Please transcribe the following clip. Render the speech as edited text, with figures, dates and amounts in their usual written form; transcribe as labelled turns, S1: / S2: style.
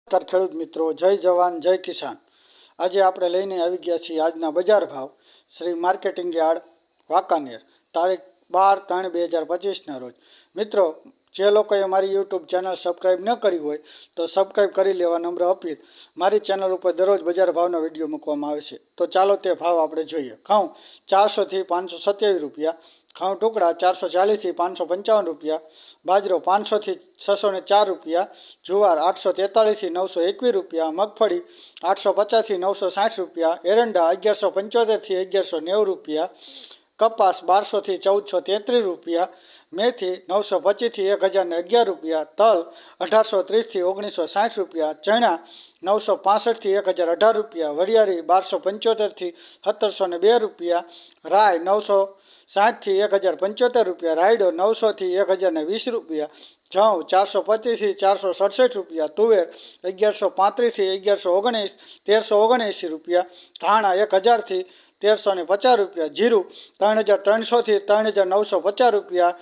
S1: નમસ્કાર ખેડૂત મિત્રો, જય જવાન જય કિસાન। આજે આપણે લઈને આવી ગયા છીએ આજના બજાર ભાવ શ્રી માર્કેટિંગ યાર્ડ વાંકાનેર, તારીખ 12/3/2025ના રોજ। મિત્રો, જે લોકોએ મારી યુટ્યુબ ચેનલ સબસ્ક્રાઈબ ન કરી હોય તો સબસ્ક્રાઈબ કરી લેવા નમ્ર અપીલ। મારી ચેનલ ઉપર દરરોજ બજાર ભાવના વિડીયો મૂકવામાં આવે છે, તો ચાલો તે ભાવ આપણે જોઈએ। ઘઉં 400 થી 527 રૂપિયા, ઘઉં ટુકડા 440 થી 555 રૂપિયા, બાજરો 500 થી 604 રૂપિયા, જુવાર 843 થી 921 રૂપિયા, મગફળી 850 થી 960 રૂપિયા, એરંડા 1175 થી 1190 રૂપિયા, કપાસ 1200 થી 1433 રૂપિયા, મેથી 925 થી 1011 રૂપિયા, તલ 1830 થી 1960 રૂપિયા, ચણા 965 થી 1018 રૂપિયા, વરિયાળી 1275 થી 1702 રૂપિયા, રાય 960 થી 1075 રૂપિયા, રાયડો 900 થી 1020 રૂપિયા, જવ 425 થી 467 રૂપિયા, તુવેર 1135 થી 1379 રૂપિયા, ધાણા 1000 થી 1350 રૂપિયા, જીરું 3300 થી 3950 રૂપિયા,